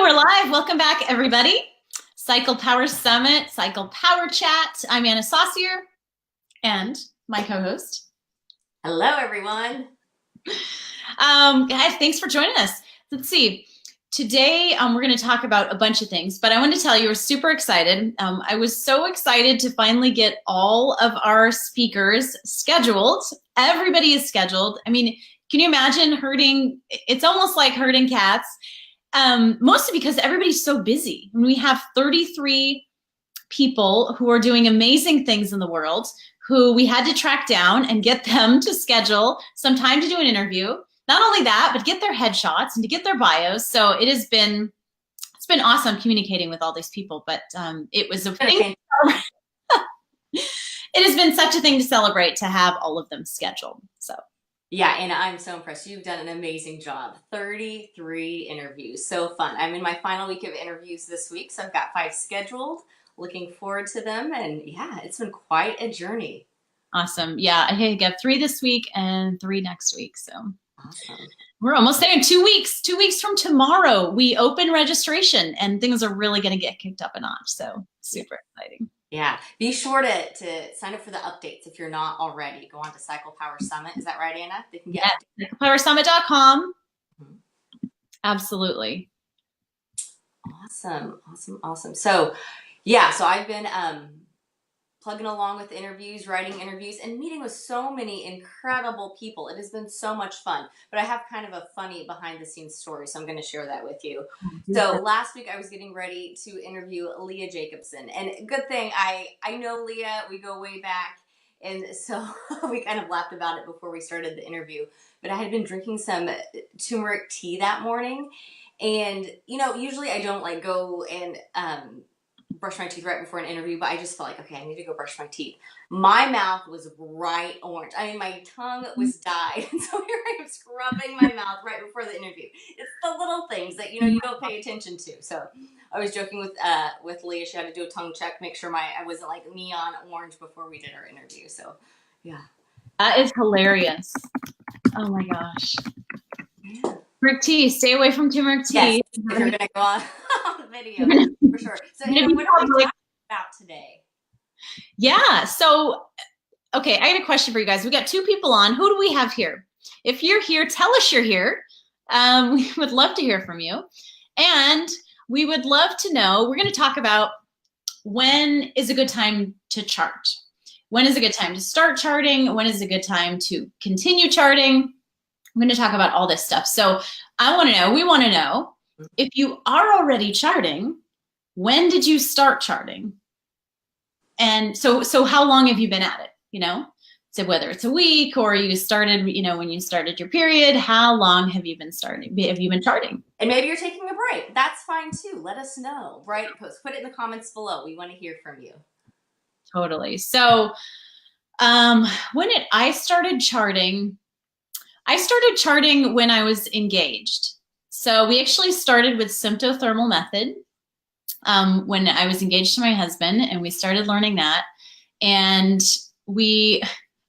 We're live. Welcome back, everybody. Cycle Power Summit, Cycle Power Chat. I'm Anna Saucier and my co-host. Hello, everyone. Guys, thanks for joining us. Let's see. Today, we're going to talk about a bunch of things, but I want to tell you we're super excited. I was so excited to finally get all of our speakers scheduled. Everybody is scheduled. I mean, can you imagine herding? It's almost like herding cats. Mostly because everybody's so busy. And we have 33 people who are doing amazing things in the world who we had to track down and get them to schedule some time to do an interview. Not only that, but get their headshots and to get their bios. So it's been awesome communicating with all these people, but it was a thing. It has been such a thing to celebrate to have all of them scheduled. So. Yeah, and I'm so impressed. You've done an amazing job. 33 interviews. So fun. I'm in my final week of interviews this week, so I've got 5 scheduled. Looking forward to them. And yeah, it's been quite a journey. Awesome. Yeah, I got 3 this week and 3 next week. So awesome. We're almost there in 2 weeks. 2 weeks from tomorrow, we open registration and things are really going to get kicked up a notch. So super exciting. Yeah, be sure to sign up for the updates if you're not already. Go on to Cycle Power Summit. Is that right, Anna? They can get cyclepowersummit.com. Mm-hmm. Absolutely. Awesome. So, yeah, so I've been plugging along with interviews, writing interviews, and meeting with so many incredible people. It has been so much fun. But I have kind of a funny behind-the-scenes story, so I'm going to share that with you. So last week I was getting ready to interview Leah Jacobson. And good thing, I know Leah. We go way back. And so we kind of laughed about it before we started the interview. But I had been drinking some turmeric tea that morning. And, usually I don't go and brush my teeth right before an interview, but I just felt like, okay, I need to go brush my teeth. My mouth was bright orange. I mean, my tongue was dyed. And so here I am scrubbing my mouth right before the interview. It's the little things that, you don't pay attention to. So I was joking with Leah. She had to do a tongue check, make sure I wasn't like neon orange before we did our interview. So yeah. That is hilarious. Oh my gosh. Yeah. Turmeric tea. Stay away from turmeric tea. Yes, if you're going to go on the video, for sure. So, what are we talking about today? Yeah. So, okay, I got a question for you guys. We got 2 people on. Who do we have here? If you're here, tell us you're here. We would love to hear from you. And we would love to know, we're going to talk about when is a good time to chart. When is a good time to start charting? When is a good time to continue charting? I'm going to talk about all this stuff. So we want to know, if you are already charting, when did you start charting? And so how long have you been at it? So whether it's a week or you started, when you started your period, how long have you been charting? And maybe you're taking a break. That's fine too. Let us know. Right? Put it in the comments below. We want to hear from you. Totally. So I started charting when I was engaged. So we actually started with symptothermal method when I was engaged to my husband, and we started learning that. And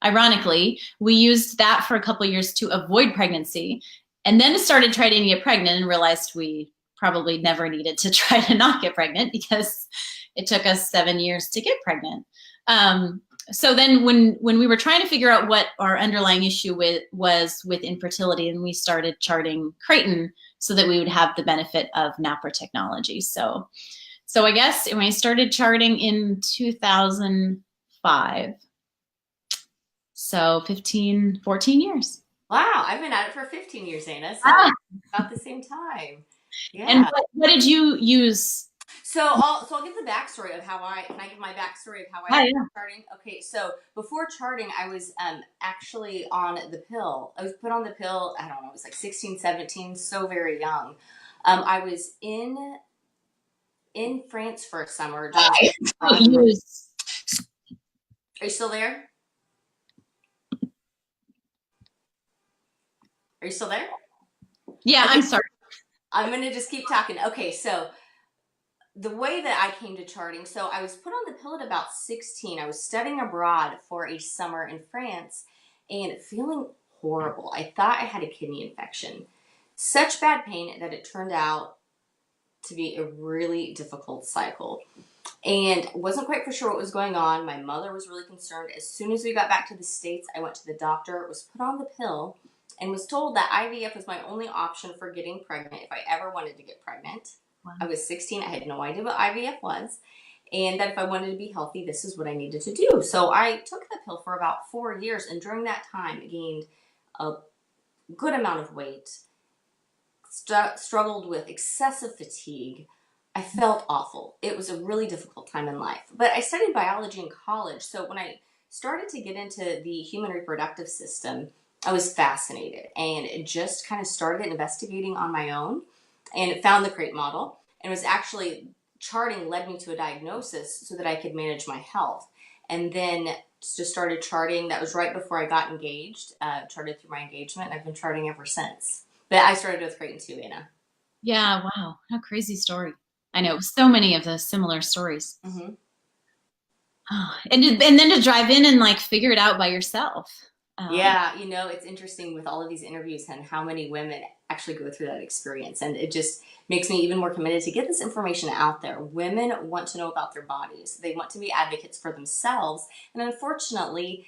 ironically, we used that for a couple of years to avoid pregnancy, and then started trying to get pregnant and realized we probably never needed to try to not get pregnant because it took us 7 years to get pregnant. So then when we were trying to figure out what our underlying issue was with infertility, and we started charting Creighton so that we would have the benefit of NAPRA technology. So I guess when I started charting in 2005, so 14 years. Wow, I've been at it for 15 years, Anna, so about the same time. Yeah. And what did you use? So I'll give the backstory of can I give my backstory of how I started charting? Okay, so before charting, I was actually on the pill. I was put on the pill, I don't know, it was like 16, 17, so very young. I was in France for a summer. Are you still there? Are you still there? Yeah, okay. I'm sorry. I'm going to just keep talking. Okay, so the way that I came to charting, so I was put on the pill at about 16. I was studying abroad for a summer in France and feeling horrible. I thought I had a kidney infection. Such bad pain that it turned out to be a really difficult cycle. And wasn't quite for sure what was going on. My mother was really concerned. As soon as we got back to the States, I went to the doctor, was put on the pill, and was told that IVF was my only option for getting pregnant if I ever wanted to get pregnant. Wow. I was 16. I had no idea what IVF was. And that if I wanted to be healthy, this is what I needed to do. So I took the pill for about 4 years. And during that time, I gained a good amount of weight, struggled with excessive fatigue. I felt awful. It was a really difficult time in life. But I studied biology in college. So when I started to get into the human reproductive system, I was fascinated and just kind of started investigating on my own and found the crate model, and was actually charting led me to a diagnosis so that I could manage my health. And then just started charting. That was right before I got engaged, charted through my engagement, and I've been charting ever since. But I started with Creighton too, Anna. Yeah, wow. How crazy story. I know so many of the similar stories. Mm-hmm. Oh, and then to drive in and like figure it out by yourself. Yeah, it's interesting with all of these interviews and how many women actually go through that experience. And it just makes me even more committed to get this information out there. Women want to know about their bodies. They want to be advocates for themselves. And unfortunately,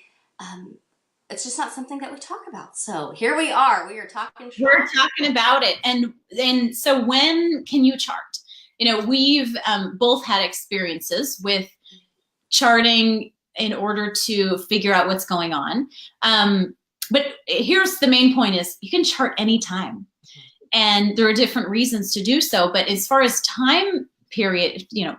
it's just not something that we talk about. So here we are. We are talking. We're talking about it. And so when can you chart? We've both had experiences with charting in order to figure out what's going on. But here's the main point is you can chart anytime. And there are different reasons to do so. But as far as time period, no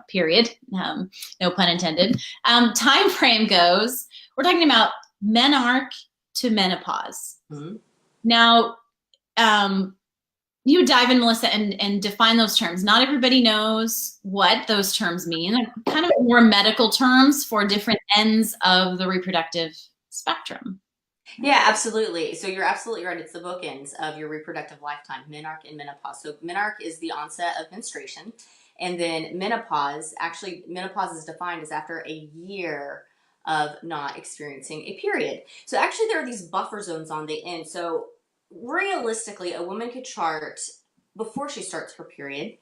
pun intended, time frame goes, we're talking about menarche to menopause. Mm-hmm. Now, you dive in, Melissa, and define those terms. Not everybody knows what those terms mean. They're kind of more medical terms for different ends of the reproductive spectrum. Yeah, absolutely. So you're absolutely right. It's the bookends of your reproductive lifetime, menarche and menopause. So menarche is the onset of menstruation. And then menopause is defined as after a year of not experiencing a period. So actually there are these buffer zones on the end. So realistically, a woman could chart before she starts her period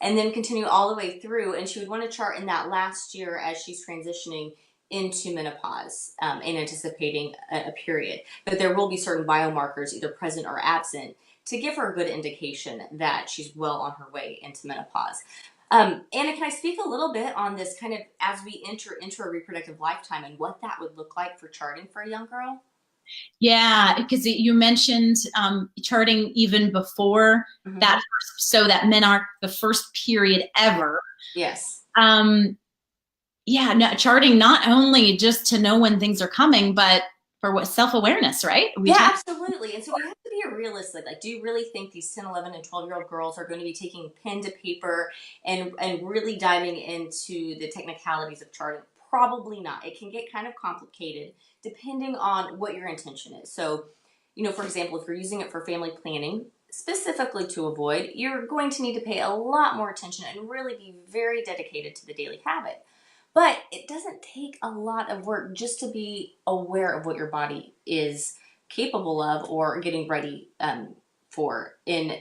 and then continue all the way through. And she would want to chart in that last year as she's transitioning into menopause and anticipating a period. But there will be certain biomarkers either present or absent to give her a good indication that she's well on her way into menopause. Anna, can I speak a little bit on this kind of as we enter into a reproductive lifetime and what that would look like for charting for a young girl? Yeah, because you mentioned charting even before that, so that menarche, the first period ever. Yes. Yeah, no, charting not only just to know when things are coming, but for what self-awareness, right? Absolutely. And so we have to be realistic. Like, do you really think these 10, 11, and 12-year-old girls are going to be taking pen to paper and really diving into the technicalities of charting? Probably not. It can get kind of complicated depending on what your intention is. So, for example, if you're using it for family planning, specifically to avoid, you're going to need to pay a lot more attention and really be very dedicated to the daily habit. But it doesn't take a lot of work just to be aware of what your body is capable of or getting ready for in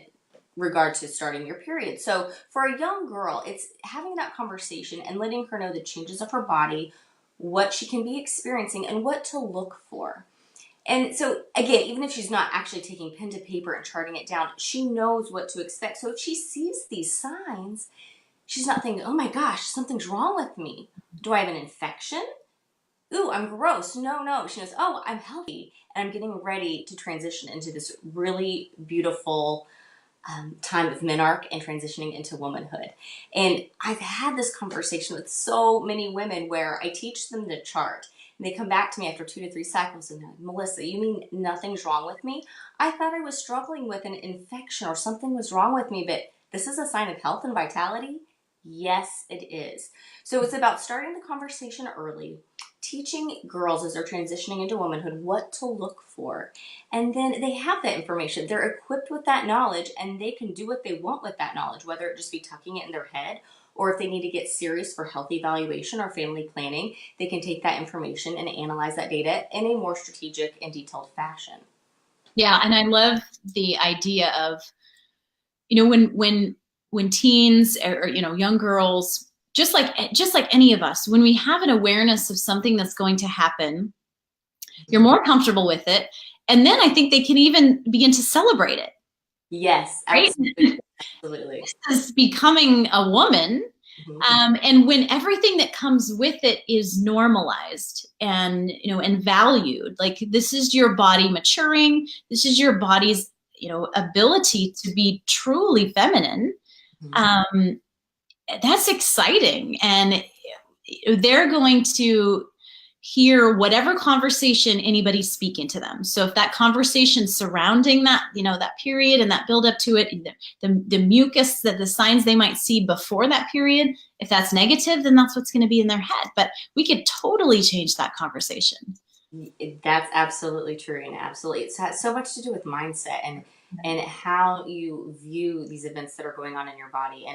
regard to starting your period. So for a young girl, it's having that conversation and letting her know the changes of her body, what she can be experiencing, and what to look for. And so, again, even if she's not actually taking pen to paper and charting it down, she knows what to expect. So if she sees these signs, she's not thinking, oh my gosh, something's wrong with me. Do I have an infection? Ooh, I'm gross. No. She knows, oh, I'm healthy and I'm getting ready to transition into this really beautiful time of menarche and transitioning into womanhood. And I've had this conversation with so many women where I teach them the chart. And they come back to me after 2 to 3 cycles and they're like, Melissa, you mean nothing's wrong with me? I thought I was struggling with an infection or something was wrong with me, but this is a sign of health and vitality? Yes, it is. So it's about starting the conversation early, teaching girls as they're transitioning into womanhood what to look for. And then they have that information. They're equipped with that knowledge and they can do what they want with that knowledge, whether it just be tucking it in their head or if they need to get serious for health evaluation or family planning, they can take that information and analyze that data in a more strategic and detailed fashion. Yeah, and I love the idea of, when when teens or young girls, just like any of us, when we have an awareness of something that's going to happen, you're more comfortable with it, and then I think they can even begin to celebrate it. Yes, Right? absolutely. Absolutely. This is becoming a woman. Mhm. And when everything that comes with it is normalized and and valued, like this is your body maturing, this is your body's ability to be truly feminine. Mhm. um, that's exciting, and they're going to hear whatever conversation anybody's speaking to them. So if that conversation surrounding that, that period and that build up to it, the mucus, that the signs they might see before that period, if that's negative, then that's what's going to be in their head. But we could totally change that conversation. That's absolutely true, and absolutely, it's has so much to do with mindset and how you view these events that are going on in your body,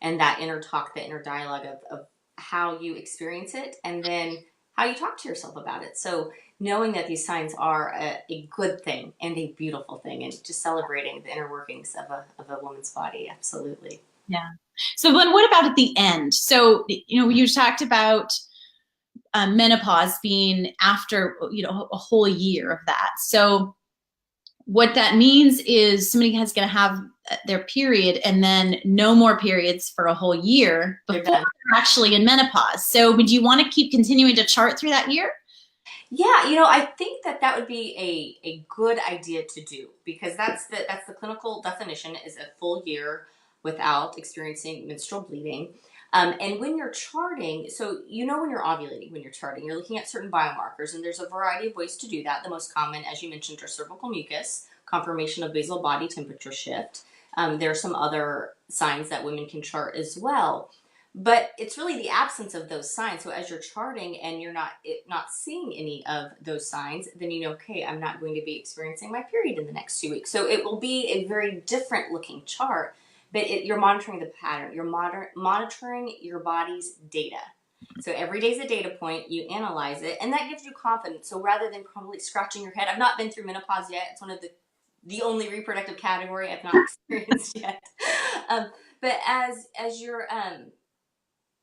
and that inner talk, the inner dialogue of how you experience it, and then how you talk to yourself about it. So knowing that these signs are a good thing and a beautiful thing, and just celebrating the inner workings of a woman's body, absolutely. Yeah. So then what about at the end? So, you talked about menopause being after, a whole year of that. So what that means is somebody is going to have their period and then no more periods for a whole year They're before done. they're actually in menopause. So would you want to keep continuing to chart through that year? Yeah, I think that that would be a good idea to do, because that's the clinical definition, is a full year without experiencing menstrual bleeding. And when you're charting, so when you're ovulating, when you're charting, you're looking at certain biomarkers, and there's a variety of ways to do that. The most common, as you mentioned, are cervical mucus, confirmation of basal body temperature shift. There are some other signs that women can chart as well, but it's really the absence of those signs. So as you're charting and you're not seeing any of those signs, then okay, I'm not going to be experiencing my period in the next 2 weeks. So it will be a very different looking chart, but you're monitoring the pattern. You're monitoring your body's data. So every day is a data point. You analyze it, and that gives you confidence. So rather than probably scratching your head, I've not been through menopause yet. It's one of the only reproductive category I've not experienced yet. Um, but as you're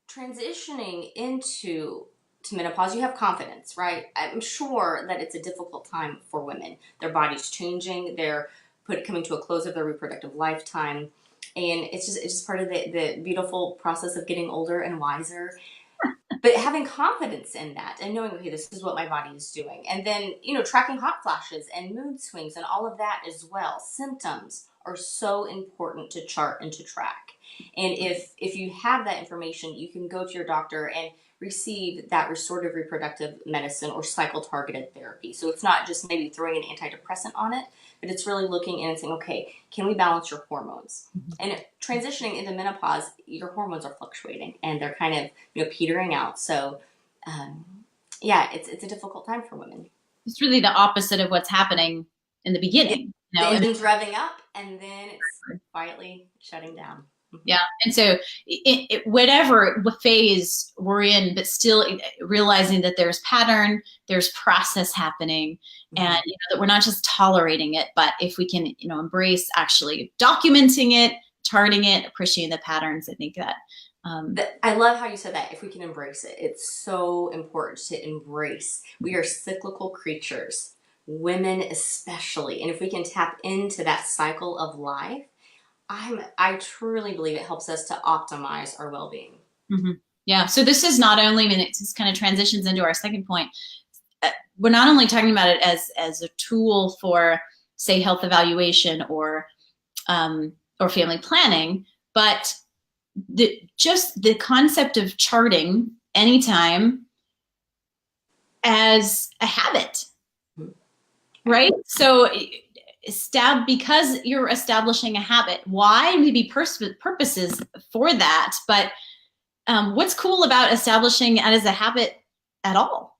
transitioning into to menopause, you have confidence, right? I'm sure that it's a difficult time for women. Their body's changing. They're coming to a close of their reproductive lifetime, and it's just part of the beautiful process of getting older and wiser. But having confidence in that and knowing, okay, this is what my body is doing, and then tracking hot flashes and mood swings and all of that as well. Symptoms are so important to chart and to track. And if you have that information, you can go to your doctor and receive that restorative reproductive medicine or cycle targeted therapy. So it's not just maybe throwing an antidepressant on it, but it's really looking in and saying, okay, can we balance your hormones? And transitioning into menopause, your hormones are fluctuating and they're kind of petering out. So um, yeah, it's a difficult time for women. It's really the opposite of what's happening in the It, beginning. the engine's revving up and then it's quietly shutting down. Mhm. Yeah. And so whatever phase we're in, but still realizing that there's pattern, there's process happening, and Mhm. that we're not just tolerating it, but if we can, embrace actually documenting it, charting it, appreciating the patterns, I think that. I love how you said that. If we can embrace it, it's so important to embrace. We are cyclical creatures, women especially, and if we can tap into that cycle of life, I truly believe it helps us to optimize our well-being. Mhm. Yeah. So this is not only, I mean, it just kind of transitions into our second point. We're not only talking about it as a tool for, say, health evaluation or family planning, but just the concept of charting anytime as a habit, Mhm. right? So because you're establishing a habit. Why? Maybe purposes for that, but what's cool about establishing it as a habit at all?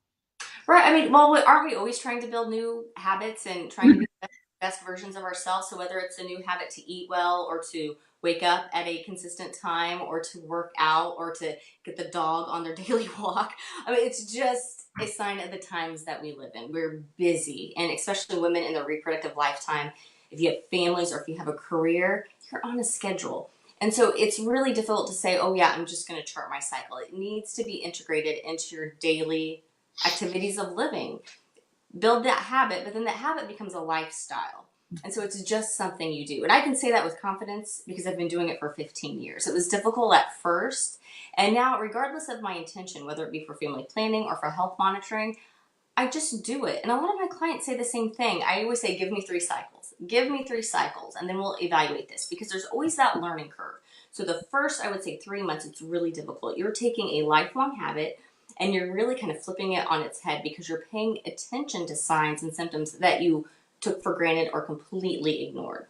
Right. I mean, well, aren't we always trying to build new habits and trying to be the best versions of ourselves? So whether it's a new habit to eat well or to wake up at a consistent time or to work out or to get the dog on their daily walk, I mean, it's just a sign of the times that we live in. We're busy, and especially women in their reproductive lifetime. If you have families or if you have a career, you're on a schedule. And so it's really difficult to say, oh yeah, I'm just going to chart my cycle. It needs to be integrated into your daily activities of living. Build that habit, but then that habit becomes a lifestyle. And so it's just something you do. And I can say that with confidence because I've been doing it for 15 years. It was difficult at first. And now, regardless of my intention, whether it be for family planning or for health monitoring, I just do it. And a lot of my clients say the same thing. I always say, give me 3 cycles. Give me 3 cycles, and then we'll evaluate this, because there's always that learning curve. So the first, I would say 3 months, it's really difficult. You're taking a lifelong habit and you're really kind of flipping it on its head because you're paying attention to signs and symptoms that you took for granted or completely ignored.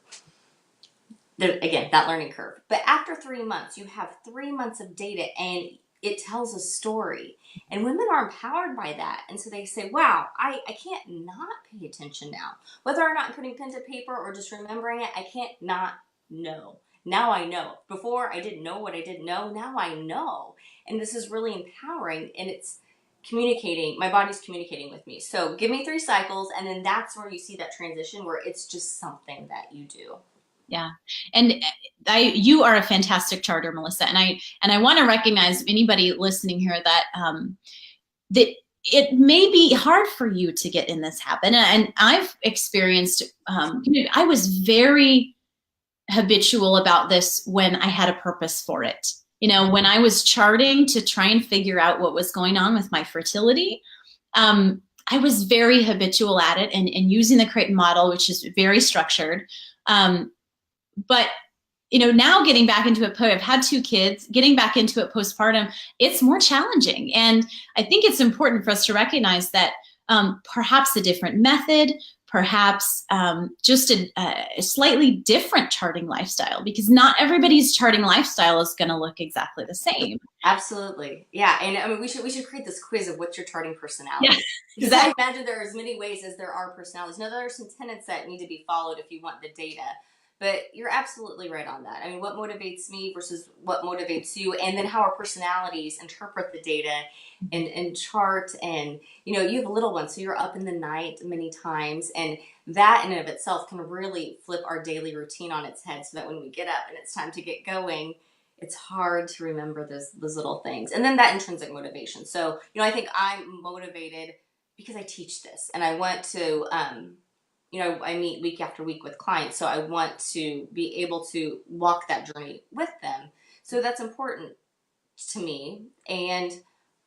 Again, that learning curve. But after 3 months, you have 3 months of data and it tells a story. And women are empowered by that. And so they say, wow, I can't not pay attention now. Whether or not I'm putting pen to paper or just remembering it, I can't not know. Now I know. Before I didn't know what I didn't know. Now I know. And this is really empowering, and it's communicating. My body's communicating with me. So give me 3 cycles, and then that's where you see that transition where it's just something that you do. Yeah. And you are a fantastic charter, Melissa. And I want to recognize anybody listening here that, that it may be hard for you to get in this habit. And I've experienced, I was very habitual about this when I had a purpose for it. When I was charting to try and figure out what was going on with my fertility, I was very habitual at it and using the Creighton model, which is very structured. But, now getting back into it, I've had 2 kids, getting back into it postpartum, it's more challenging. And I think it's important for us to recognize that perhaps a different method, perhaps just a slightly different charting lifestyle, because not everybody's charting lifestyle is going to look exactly the same. Absolutely. Yeah. And I mean, we should create this quiz of what's your charting personality. Yeah, because I imagine there are as many ways as there are personalities. Now, there are some tenets that need to be followed if you want the data. But you're absolutely right on that. I mean, what motivates me versus what motivates you, and then how our personalities interpret the data and chart. And, you have a little one, so you're up in the night many times. And that in and of itself can really flip our daily routine on its head, so that when we get up and it's time to get going, it's hard to remember those little things. And then that intrinsic motivation. So, I think I'm motivated because I teach this, and I want to, I meet week after week with clients, so I want to be able to walk that journey with them. So that's important to me. And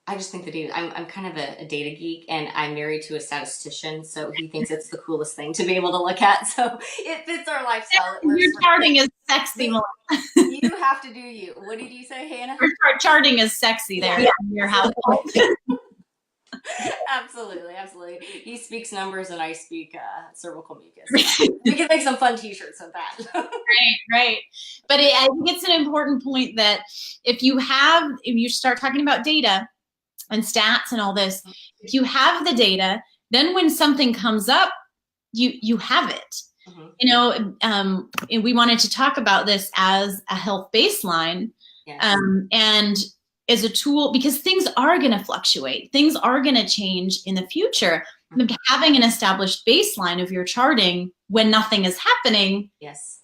I just think the data, I'm kind of a data geek, and I'm married to a statistician, so he thinks it's the coolest thing to be able to look at. So it fits our lifestyle. Your charting is sexy. You have to do you. What did you say, Hannah? Your charting is sexy there in your household. Absolutely. He speaks numbers and I speak cervical mucus. We can make some fun t-shirts with that. Right. But I think it's an important point that if you start talking about data and stats and all this, if you have the data, then when something comes up, you have it. And we wanted to talk about this as a health baseline. Yes. And as a tool, because things are going to fluctuate. Things are going to change in the future. Mm-hmm. Having an established baseline of your charting when nothing is happening, yes,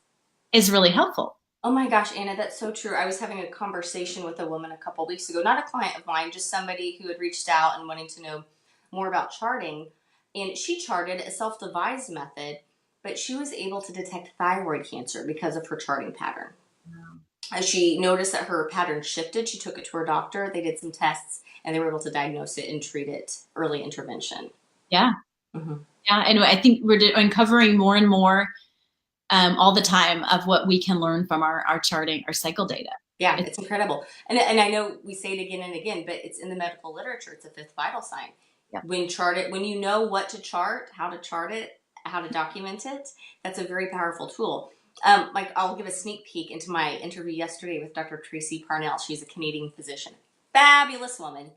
is really helpful. Oh my gosh, Anna, that's so true. I was having a conversation with a woman a couple of weeks ago, not a client of mine, just somebody who had reached out and wanting to know more about charting. And she charted a self-devised method, but she was able to detect thyroid cancer because of her charting pattern. Wow. As she noticed that her pattern shifted, she took it to her doctor. They did some tests, and they were able to diagnose it and treat it, early intervention. Yeah. Mm-hmm. Yeah, and I think we're uncovering more and more all the time of what we can learn from our charting, our cycle data. Yeah, it's incredible. And I know we say it again and again, but it's in the medical literature. It's a 5th vital sign. Yeah. When you know what to chart, how to chart it, how to document it, that's a very powerful tool. I'll give a sneak peek into my interview yesterday with Dr. Tracy Parnell. She's a Canadian physician, fabulous woman.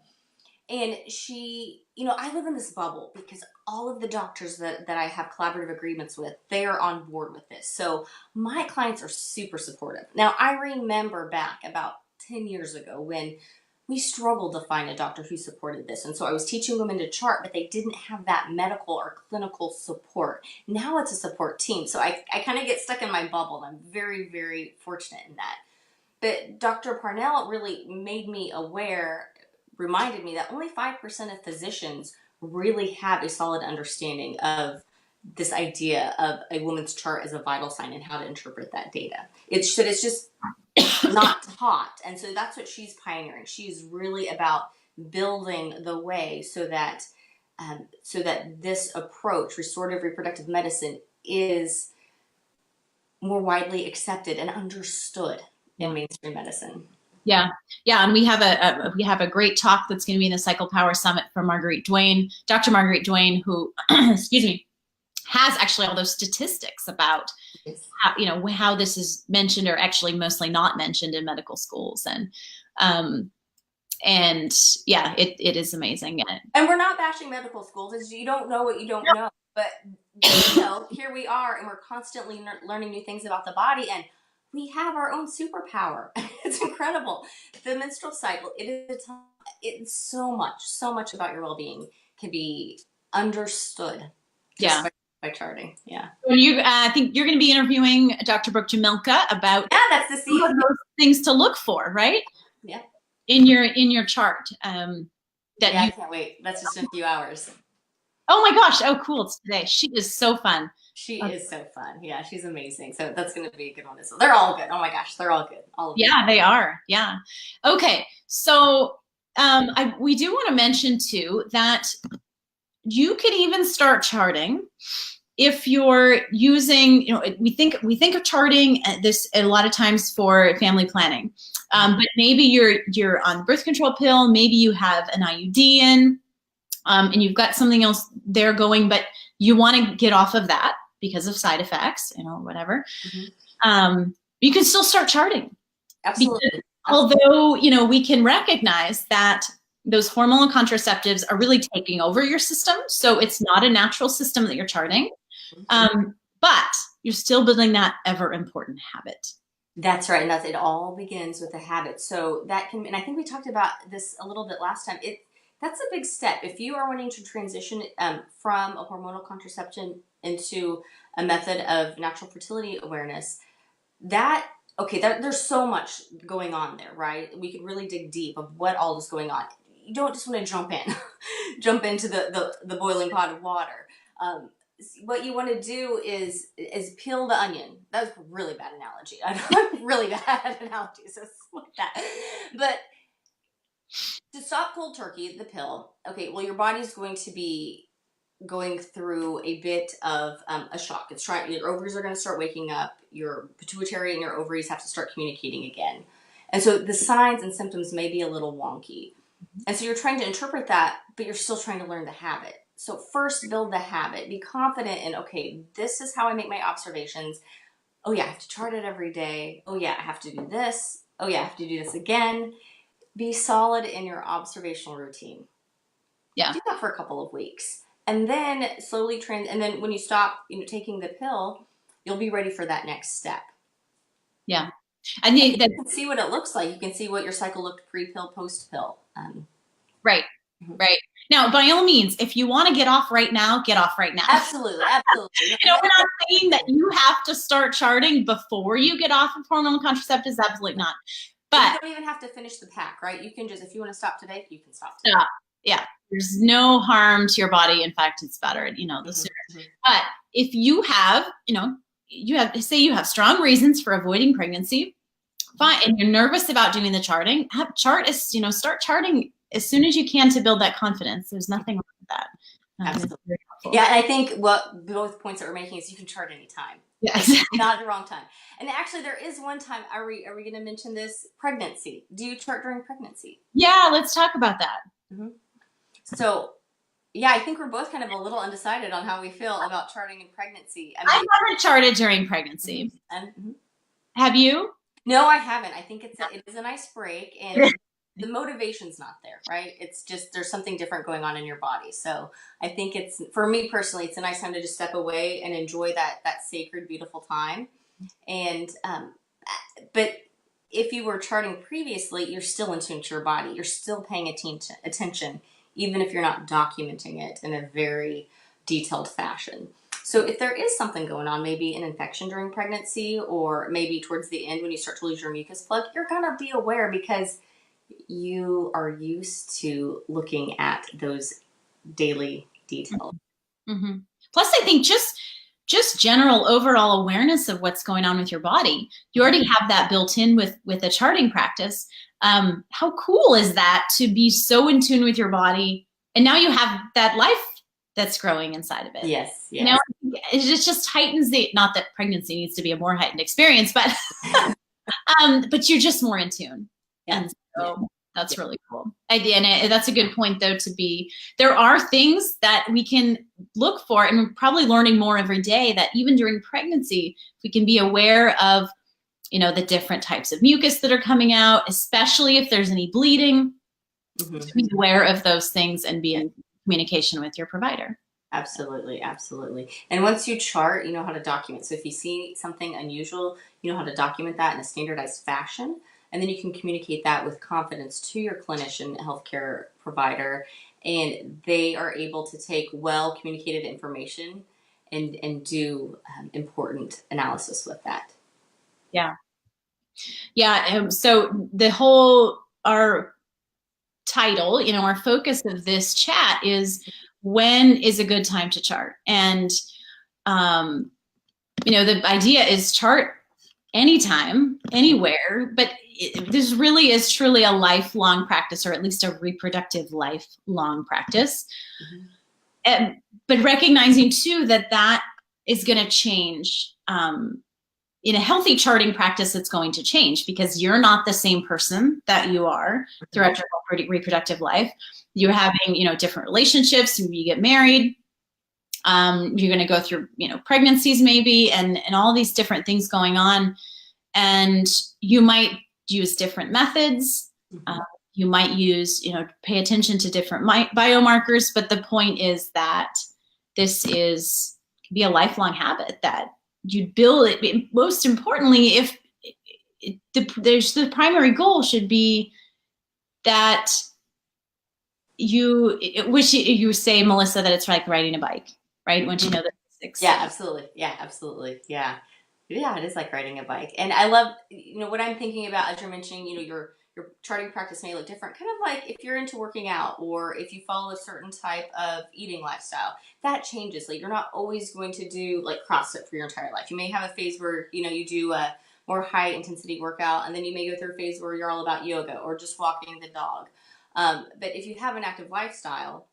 And she, I live in this bubble because all of the doctors that I have collaborative agreements with, they are on board with this. So my clients are super supportive. Now, I remember back about 10 years ago when we struggled to find a doctor who supported this. And so I was teaching women to chart, but they didn't have that medical or clinical support. Now it's a support team. So I kind of get stuck in my bubble, and I'm very, very fortunate in that. But Dr. Parnell really made me aware, reminded me that only 5% of physicians really have a solid understanding of this idea of a woman's chart as a vital sign and how to interpret that data. It's just not taught. And so that's what she's pioneering. She's really about building the way so that this approach, restorative reproductive medicine, is more widely accepted and understood in mainstream medicine. Yeah. Yeah. And we have a great talk that's going to be in the Cycle Power Summit from Marguerite Duane, Dr. Marguerite Duane, who, excuse me, has actually all those statistics about how this is mentioned, or actually mostly not mentioned in medical schools. And yeah, it is amazing. And we're not bashing medical schools. It's, you don't know what you don't know. But here we are, and we're constantly learning new things about the body, and we have our own superpower. It's incredible. The menstrual cycle, it's so much about your well-being can be understood just by charting. Yeah. I think you're going to be interviewing Dr. Brooke Jamilka about that's the CEO. Those things to look for, right? Yeah. In your chart. I can't wait. That's just in a few hours. Oh my gosh. Oh, cool. It's today. She is so fun. She is so fun. Yeah, she's amazing. So that's going to be a good one as well. They're all good. Oh my gosh, they're all good. All of them. Yeah, they are. Yeah. Okay. So we do want to mention too that you can even start charting if you're using, we think of charting this a lot of times for family planning, but maybe you're on the birth control pill, maybe you have an IUD in, and you've got something else there going, but you want to get off of that because of side effects, whatever. Mm-hmm. You can still start charting. Absolutely. Because although, we can recognize that those hormonal contraceptives are really taking over your system. So it's not a natural system that you're charting. But you're still building that ever important habit. That's right. And it all begins with a habit. So and I think we talked about this a little bit last time. That's a big step. If you are wanting to transition from a hormonal contraception into a method of natural fertility awareness, there's so much going on there, right? We could really dig deep of what all is going on. You don't just want to jump into the boiling pot of water. What you want to do is peel the onion. That was a really bad analogy. Really bad analogy. So like that. But to stop cold turkey, the pill, your body's going to be going through a bit of a shock. Your ovaries are going to start waking up. Your pituitary and your ovaries have to start communicating again. And so the signs and symptoms may be a little wonky. And so you're trying to interpret that, but you're still trying to learn the habit. So first build the habit. Be confident in, this is how I make my observations. Oh yeah, I have to chart it every day. Oh yeah, I have to do this. Oh yeah, I have to do this again. Be solid in your observational routine. Yeah. Do that for a couple of weeks. And then slowly and then when you stop, taking the pill, you'll be ready for that next step. Yeah. I think that you can see what it looks like. You can see what your cycle looked pre-pill, post-pill. Right. Right. Now, by all means, if you want to get off right now, get off right now. Absolutely. Absolutely. We're not saying that you have to start charting before you get off of hormonal contraceptives. Absolutely not. But you don't even have to finish the pack, right? You can just, if you want to stop today, you can stop today. Yeah. There's no harm to your body. In fact, it's better, the sooner. But if you have, say you have strong reasons for avoiding pregnancy, fine, and you're nervous about doing the charting, start charting as soon as you can to build that confidence. There's nothing wrong with that. Absolutely. Yeah, and I think what both points that we're making is you can chart anytime. Yes. Not at the wrong time. And actually, there is one time, are we going to mention this? Pregnancy. Do you chart during pregnancy? Yeah, let's talk about that. Mm-hmm. So, yeah, I think we're both kind of a little undecided on how we feel about charting in pregnancy. I haven't charted during pregnancy. Mm-hmm. Have you? No, I haven't. I think it is a nice break, and the motivation's not there, right? It's just there's something different going on in your body. So I think for me personally, it's a nice time to just step away and enjoy that sacred, beautiful time. And but if you were charting previously, you're still in tune to your body. You're still paying attention, even if you're not documenting it in a very detailed fashion. So if there is something going on, maybe an infection during pregnancy, or maybe towards the end when you start to lose your mucus plug, you're going to be aware because you are used to looking at those daily details. Mm-hmm. Plus, I think just general overall awareness of what's going on with your body. You already have that built in with a charting practice. How cool is that to be so in tune with your body, and now you have that life that's growing inside of it. Yes, yes. You know, it just heightens the, not that pregnancy needs to be a more heightened experience, but but you're just more in tune. Yeah. And so that's really cool. And that's a good point, though, to be, there are things that we can look for, and we're probably learning more every day, that even during pregnancy, we can be aware of, you know, the different types of mucus that are coming out, especially if there's any bleeding, to be aware of those things and be in communication with your provider. Absolutely, absolutely. And once you chart, you know how to document. So if you see something unusual, you know how to document that in a standardized fashion. And then you can communicate that with confidence to your clinician, healthcare provider, and they are able to take well communicated information and do important analysis with that. Yeah. Yeah. So our title, you know, our focus of this chat is, when is a good time to chart? And, you know, the idea is chart anytime, anywhere, but this really is truly a lifelong practice, or at least a reproductive lifelong practice. But recognizing too that is going to change. In a healthy charting practice, it's going to change, because you're not the same person that you are throughout your whole reproductive life. You're having, you know, different relationships, and you get married. You're going to go through, you know, pregnancies maybe, and all these different things going on. And you might use different methods. You might use, you know, pay attention to different biomarkers. But the point is that this can be a lifelong habit that you build it. Most importantly, if the primary goal should be that which you say, Melissa, that it's like riding a bike, right? Once you know the basics. Yeah, absolutely. Yeah, absolutely. Yeah. Yeah, it is like riding a bike. And I love, you know, what I'm thinking about as you're mentioning, you know, your charting practice may look different. Kind of like if you're into working out, or if you follow a certain type of eating lifestyle, that changes. Like, you're not always going to do like CrossFit for your entire life. You may have a phase where, you know, you do a more high intensity workout, and then you may go through a phase where you're all about yoga or just walking the dog. But if you have an active lifestyle,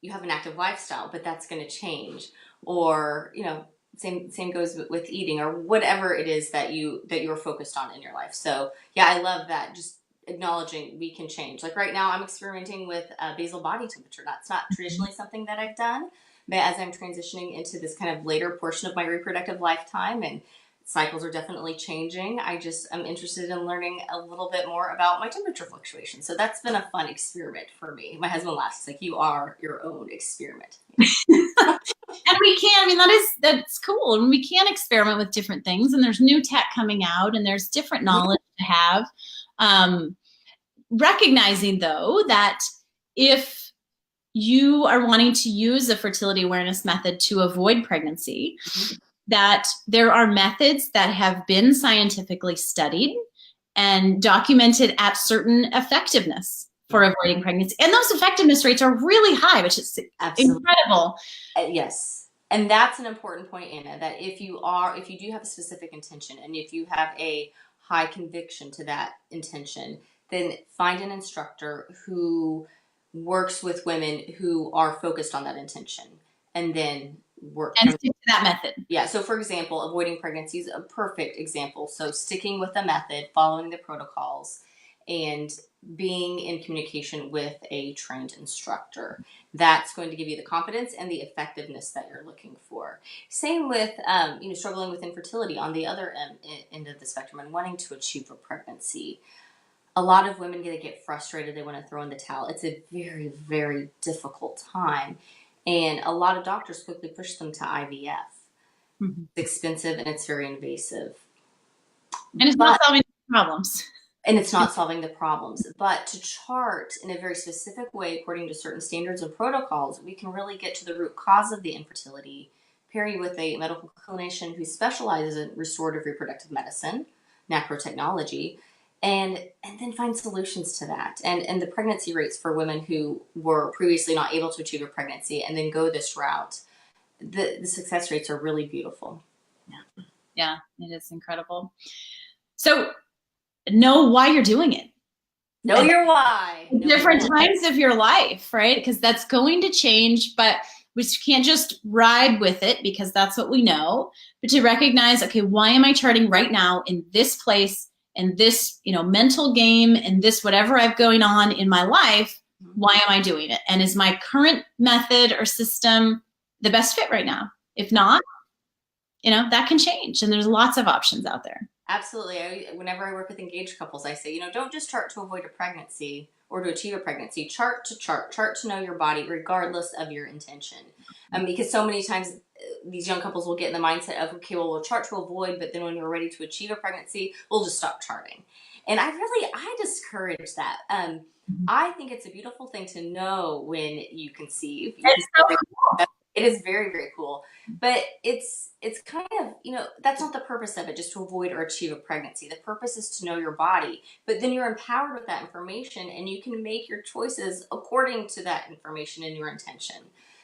you have an active lifestyle, but that's going to change. Or, you know, same goes with eating, or whatever it is that you're focused on in your life. So yeah, I love that. Just acknowledging we can change. Like right now, I'm experimenting with basal body temperature. That's not traditionally something that I've done, but as I'm transitioning into this kind of later portion of my reproductive lifetime, and cycles are definitely changing, I'm interested in learning a little bit more about my temperature fluctuation. So that's been a fun experiment for me. My husband laughs. He's like, you are your own experiment. And we can, I mean, that's cool. And we can experiment with different things, and there's new tech coming out, and there's different knowledge to have. Recognizing, though, that if you are wanting to use a fertility awareness method to avoid pregnancy, that there are methods that have been scientifically studied and documented at certain effectiveness for avoiding pregnancy. And those effectiveness rates are really high, which is incredible. Yes. And that's an important point, Anna, that if you do have a specific intention, and if you have a high conviction to that intention, then find an instructor who works with women who are focused on that intention, and then work and stick to that method. Yeah. So for example, avoiding pregnancy is a perfect example. So sticking with a method, following the protocols, and being in communication with a trained instructor. That's going to give you the confidence and the effectiveness that you're looking for. Same with, you know, struggling with infertility on the other end of the spectrum, and wanting to achieve a pregnancy. A lot of women get frustrated. They want to throw in the towel. It's a very, very difficult time. And a lot of doctors quickly push them to IVF. It's expensive, and it's very invasive. And it's not solving problems. And it's not solving the problems. But to chart in a very specific way, according to certain standards and protocols, we can really get to the root cause of the infertility pair you with a medical clinician who specializes in restorative reproductive medicine, nanotechnology, and then find solutions to that. And the pregnancy rates for women who were previously not able to achieve a pregnancy and then go this route, the success rates are really beautiful. Yeah, it is incredible. So know why you're doing it. Know your why. Different times of your life, right? Because that's going to change, but we can't just ride with it because that's what we know, but to recognize, okay, why am I charting right now in this place, in this, mental game, in this whatever I've going on in my life? Why am I doing it? And is my current method or system the best fit right now? If not, that can change, and there's lots of options out there. Absolutely. Whenever I work with engaged couples, I say, don't just chart to avoid a pregnancy or to achieve a pregnancy. Chart to know your body, regardless of your intention. Because so many times these young couples will get in the mindset of, okay, well, we'll chart to avoid, but then when we're ready to achieve a pregnancy, we'll just stop charting. And I discourage that. I think it's a beautiful thing to know when you conceive. It's so cool. It is very, very cool. But it's kind of, that's not the purpose of it, just to avoid or achieve a pregnancy. The purpose is to know your body. But then you're empowered with that information, and you can make your choices according to that information and your intention.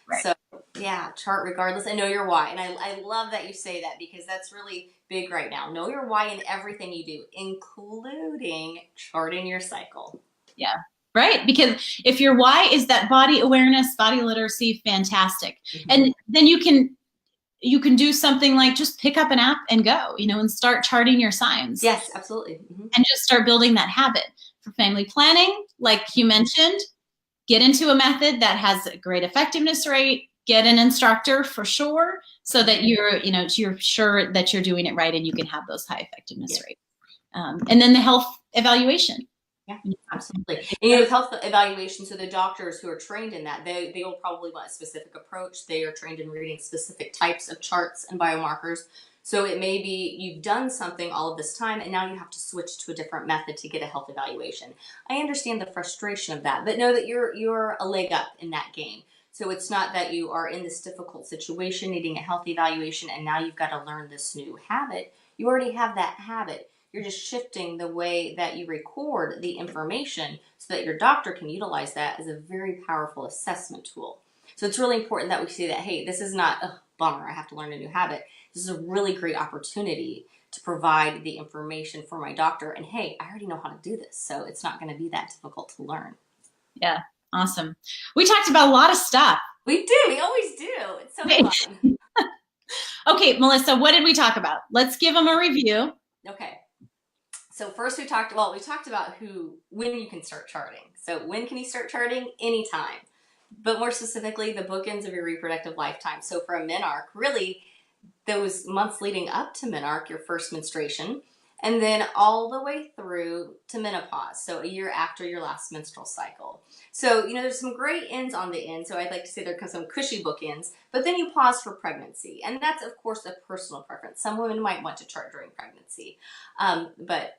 Right. So, yeah, chart regardless and know your why. And I love that you say that, because that's really big right now. Know your why in everything you do, including charting your cycle. Yeah. Right? Because if your why is that body awareness, body literacy, fantastic. Mm-hmm. And then you can do something like just pick up an app and go, and start charting your signs. Yes, absolutely. Mm-hmm. And just start building that habit. For family planning, like you mentioned, get into a method that has a great effectiveness rate, get an instructor for sure, so that you're sure that you're doing it right and you can have those high effectiveness rates. And then the health evaluation. Yeah, absolutely. And with health evaluation, so the doctors who are trained in that, they will probably want a specific approach. They are trained in reading specific types of charts and biomarkers. So it may be you've done something all of this time, and now you have to switch to a different method to get a health evaluation. I understand the frustration of that, but know that you're a leg up in that game. So it's not that you are in this difficult situation needing a health evaluation, and now you've got to learn this new habit. You already have that habit. You're just shifting the way that you record the information so that your doctor can utilize that as a very powerful assessment tool. So it's really important that we see that, hey, this is not a bummer, I have to learn a new habit. This is a really great opportunity to provide the information for my doctor. And hey, I already know how to do this, so it's not going to be that difficult to learn. Yeah, awesome. We talked about a lot of stuff. We do. We always do. It's so fun. Okay, Melissa, what did we talk about? Let's give them a review. Okay. So first we talked about when you can start charting. So when can you start charting? Anytime. But more specifically, the bookends of your reproductive lifetime. So for a menarche, really those months leading up to menarche, your first menstruation, and then all the way through to menopause. So a year after your last menstrual cycle. So, there's some great ends on the end. So I'd like to say there are some cushy bookends, but then you pause for pregnancy. And that's, of course, a personal preference. Some women might want to chart during pregnancy, but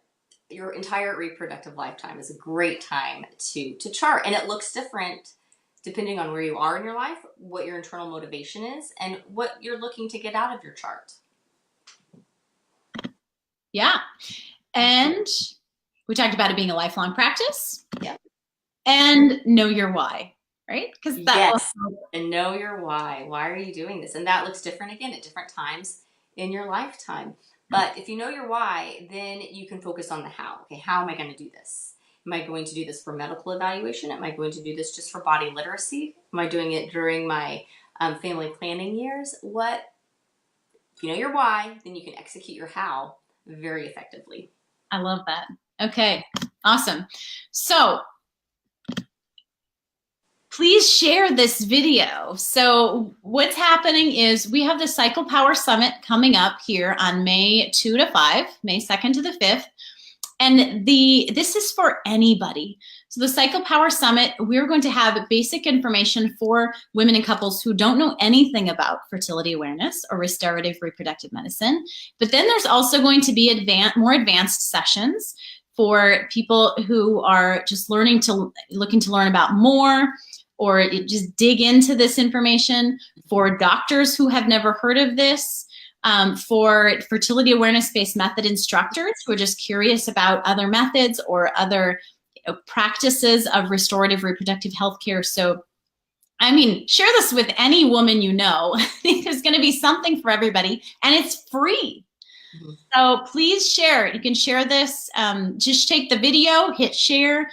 your entire reproductive lifetime is a great time to chart. And it looks different depending on where you are in your life, what your internal motivation is, and what you're looking to get out of your chart. Yeah. And we talked about it being a lifelong practice. Yeah. And know your why, right? Because and know your why. Why are you doing this? And that looks different again at different times in your lifetime. But if you know your why, then you can focus on the how. Okay, how am I going to do this? Am I going to do this for medical evaluation? Am I going to do this just for body literacy? Am I doing it during my family planning years? If you know your why, then you can execute your how very effectively. I love that. Okay, awesome. So please share this video. So what's happening is we have the Cycle Power Summit coming up here on May 2 to 5, May 2nd to the 5th. And this is for anybody. So the Cycle Power Summit, we're going to have basic information for women and couples who don't know anything about fertility awareness or restorative reproductive medicine. But then there's also going to be more advanced sessions for people who are just looking to learn about more. or just dig into this information, for doctors who have never heard of this, for fertility awareness-based method instructors who are just curious about other methods or other practices of restorative reproductive health care. So, I mean, share this with any woman you know. There's going to be something for everybody, and it's free. Mm-hmm. So please share. You can share this. Just take the video, hit share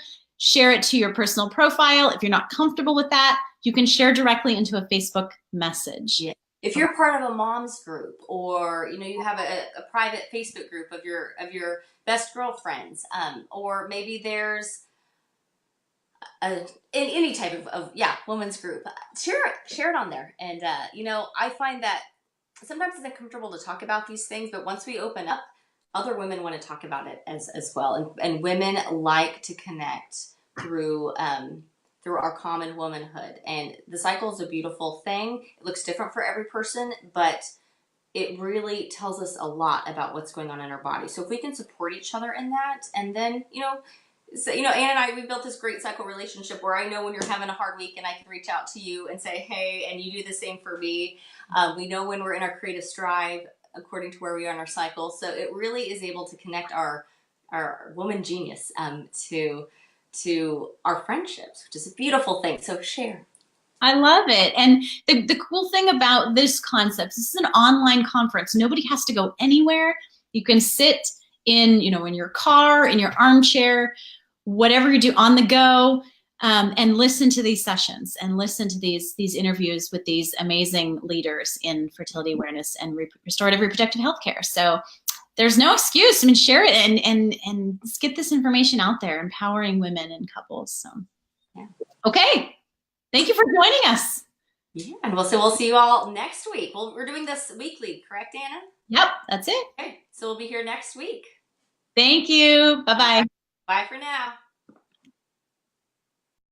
it to your personal profile. If you're not comfortable with that, you can share directly into a Facebook message. Yeah. If you're part of a mom's group, or you have a private Facebook group of your best girlfriends, or maybe there's any type of women's group, share it on there. And I find that sometimes it's uncomfortable to talk about these things, but once we open up, other women want to talk about it as well, and women like to connect through our common womanhood. And the cycle is a beautiful thing. It looks different for every person, but it really tells us a lot about what's going on in our body. So if we can support each other in that, and then, Ann and I, we built this great cycle relationship where I know when you're having a hard week and I can reach out to you and say, hey, and you do the same for me. We know when we're in our creative stride according to where we are in our cycle. So it really is able to connect our woman genius to our friendships, which is a beautiful thing. So share. I love it. And the cool thing about this concept, this is an online conference. Nobody has to go anywhere. You can sit in your car, in your armchair, whatever you do, on the go, and listen to these sessions and listen to these interviews with these amazing leaders in fertility awareness and restorative reproductive health care. So there's no excuse. I mean, share it and let's get this information out there, empowering women and couples. So, yeah. Okay. Thank you for joining us. Yeah, and we'll see you all next week. We're doing this weekly, correct, Anna? Yep, that's it. Okay, so we'll be here next week. Thank you. Bye-bye. Bye for now.